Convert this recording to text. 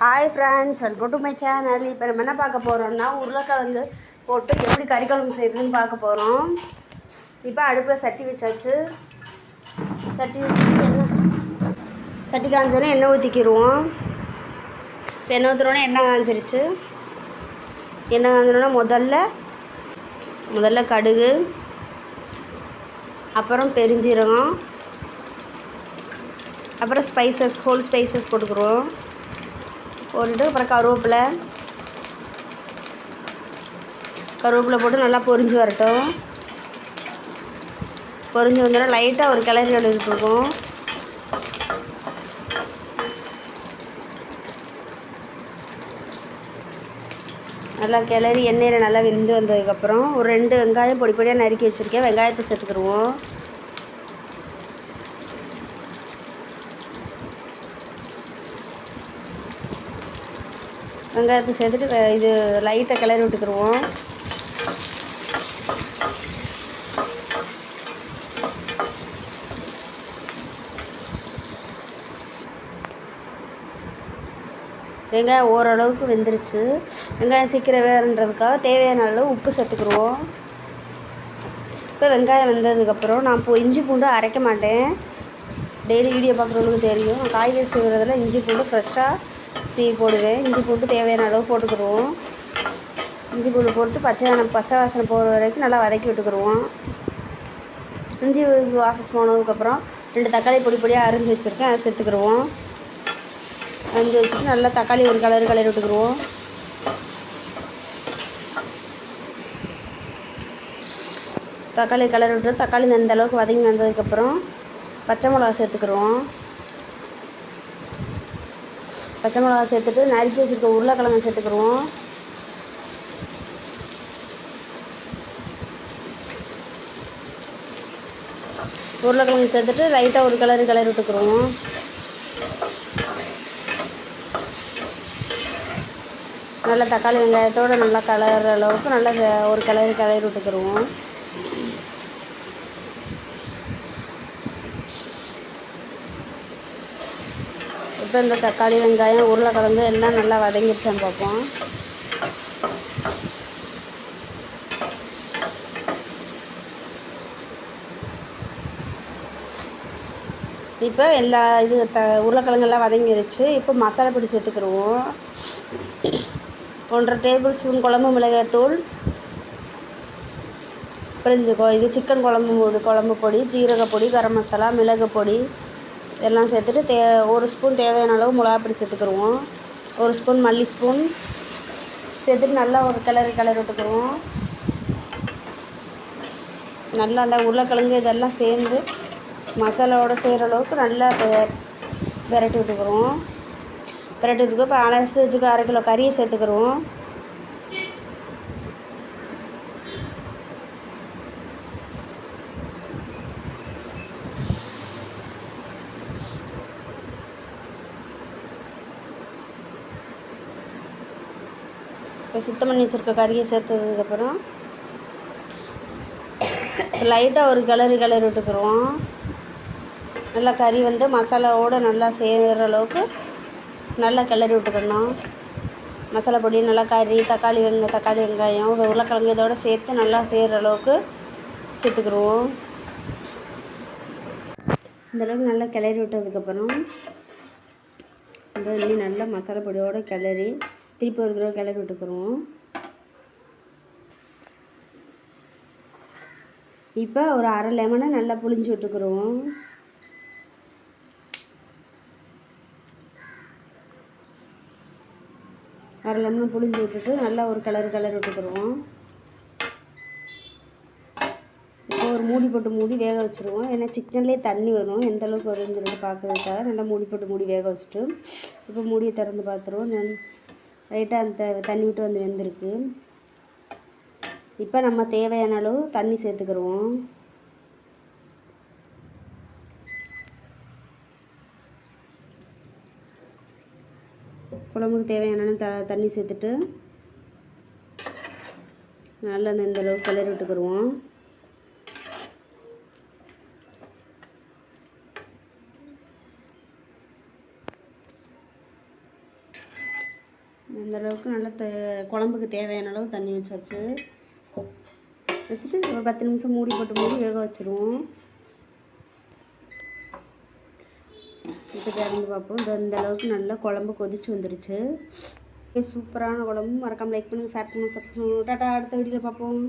Hi friends, welcome to my channel. இப்போ நம்ம என்ன பார்க்க போகிறோம்னா, உருளைக்கிழங்கு போட்டு எப்படி கறிக்குழம்பு செய்யுதுன்னு பார்க்க போகிறோம். இப்போ அடுப்பில் சட்டி வச்சாச்சு. சட்டி காஞ்சோன்னே எண்ணெய் ஊற்றிக்கிடுவோம். இப்போ எண்ணெய் ஊற்றுனோடனே எண்ணெய் காஞ்சிருச்சு. எண்ணெய் காஞ்சோன்னா முதல்ல கடுகு, அப்புறம் பெருஞ்சீரகம், அப்புறம் ஹோல் ஸ்பைசஸ் போட்டுக்கிடுவோம். போட்டுட்டு அப்புறம் கருவேப்பிலை போட்டு நல்லா பொரிஞ்சு வரட்டும். பொரிஞ்சு வந்தோன்னா லைட்டாக ஒரு கிளறி எழுதிட்டுருக்கோம். நல்லா கிளறி எண்ணெயில் நல்லா வெந்து வந்ததுக்கப்புறம் ஒரு 2 வெங்காயம் பொடி பொடியாக நறுக்கி வச்சுருக்கேன். வெங்காயத்தை சேர்த்துக்கிடுவோம். வெங்காயத்தை சேர்த்துட்டு இது லைட்டாக கிளறி விட்டுக்கிடுவோம். வெங்காயம் ஓரளவுக்கு வெந்துருச்சு. வெங்காயம் சீக்கிரம் வேறுன்றதுக்காக தேவையான அளவு உப்பு சேர்த்துக்கிடுவோம். இப்போ வெங்காயம் வெந்ததுக்கப்புறம் நான் இஞ்சி பூண்டு அரைக்க மாட்டேன். டெய்லி வீடியோ பார்க்குறவங்களுக்கு தெரியும், நான் காய்கறி செய்கிறதுல இஞ்சி பூண்டு ஃப்ரெஷ்ஷாக சீவி போடுவேன். இஞ்சி பூண்டு தேவையான அளவு போட்டுக்கிடுவோம். இஞ்சி பூண்டு போட்டு பச்சை வாசனை போகிற வரைக்கும் நல்லா வதக்கி விட்டுக்கிடுவோம். இஞ்சி வாசஸ் போனதுக்கப்புறம் 2 தக்காளி பொடி பொடியாக அரிஞ்சு வச்சுருக்கேன், அதை சேர்த்துக்கிடுவோம். அரிஞ்சு வச்சுட்டு நல்லா தக்காளி ஒரு கிளறி விட்டுக்கிடுவோம். தக்காளி கிளறி விட்டு தக்காளி இந்த அளவுக்கு வதங்கி வந்ததுக்கப்புறம் பச்சை மிளகா சேர்த்துக்கிடுவோம். பச்சை மிளகா சேர்த்துட்டு நறுக்கி வச்சுருக்க உருளைக்கிழங்கு சேர்த்துக்கிடுவோம். உருளைக்கிழங்கு சேர்த்துட்டு லைட்டாக ஒரு கிளறி விட்டுக்கிடுவோம். நல்லா தக்காளி வெங்காயத்தோடு நல்லா கலர்ற அளவுக்கு நல்லா ஒரு கிளறி விட்டுக்கிடுவோம். இப்போ இந்த தக்காளி வெங்காயம் உருளைக்கிழங்கு எல்லாம் நல்லா வதங்கிடுச்சான்னு பார்ப்போம். இப்போ உருளைக்கிழங்கெல்லாம் வதங்கிடுச்சு. இப்போ மசாலா பொடி சேர்த்துக்கிடுவோம். 1.5 டேபிள் ஸ்பூன் குழம்பு மிளகாய்த்தூள், இது சிக்கன் குழம்பு பொடி, ஜீரகப்பொடி, கரம் மசாலா, மிளகு பொடி எல்லாம் சேர்த்துட்டு 1 ஸ்பூன் தேவையான அளவு மிளகாப்பொடி சேர்த்துக்கிடுவோம். 1 ஸ்பூன் மல்லி ஸ்பூன் சேர்த்துட்டு நல்லா ஒரு கிளறி விட்டுக்கிடுவோம். நல்லா அந்த உருளைக்கிழங்கு இதெல்லாம் சேர்ந்து மசாலாவோடு செய்கிற அளவுக்கு நல்லா விரட்டி விட்டுக்கிடுவோம். இப்போ அலசி வச்சுக்க 1/2 கிலோ கறியை சேர்த்துக்கிடுவோம். இப்போ சுத்தம் பண்ணி வச்சுருக்க கறியை சேர்த்ததுக்கப்புறம் லைட்டாக ஒரு கிளறி விட்டுக்கிடுவோம். நல்லா கறி மசாலாவோடு நல்லா சேர்கிற அளவுக்கு நல்லா கிளறி விட்டுக்கணும். மசாலா பொடி நல்லா தக்காளி வெங்காயம் உருளைக்கிழங்கு இதோடு சேர்த்து நல்லா சேர்கிற அளவுக்கு சேர்த்துக்கிடுவோம். இந்தளவுக்கு நல்லா கிளறி விட்டதுக்கப்புறம் இன்னும் நல்லா மசாலா பொடியோடு கிளறி திருப்பி ஒரு தடவை கிளறி விட்டுக்கிடுவோம். இப்போ ஒரு 1/2 லெமனை நல்லா புளிஞ்சு விட்டுக்கிடுவோம். அரை லெமனை புளிஞ்சு விட்டுட்டு நல்லா ஒரு கிளறி விட்டுக்கிடுவோம். இப்போ ஒரு மூடி வேக வச்சுருவோம். ஏன்னா சிக்கன்லேயே தண்ணி வரும், எந்த அளவுக்கு வரும்னு சொல்லிட்டு பார்க்குறதுக்காக நல்லா மூடி வேக வச்சுட்டு இப்போ மூடியை திறந்து பார்த்துருவோம். லைட்டாக அந்த தண்ணி விட்டு வெந்திருக்கு. இப்போ நம்ம தேவையான அளவு தண்ணி சேர்த்துக்கிடுவோம். குழம்புக்கு தேவையான தண்ணி சேர்த்துட்டு நல்லா இந்த அளவுக்கு கிளறி விட்டுக்கிடுவோம். இந்தளவுக்கு நல்லா குழம்புக்கு தேவையான அளவு தண்ணி வச்சாச்சு. வச்சுட்டு ஒரு 10 நிமிஷம் மூடி வேக வச்சுருவோம். இப்போ திறந்து பார்ப்போம். இந்த அளவுக்கு நல்லா குழம்பு கொதிச்சு வந்துருச்சு. சூப்பரான குழம்பு. மறக்காமல் லைக் பண்ணுங்கள், ஷேர் பண்ணுங்கள், சப்ஸ்கிரைப் பண்ணுங்கள். டாட்டா, அடுத்த வீடியோவில் பார்ப்போம்.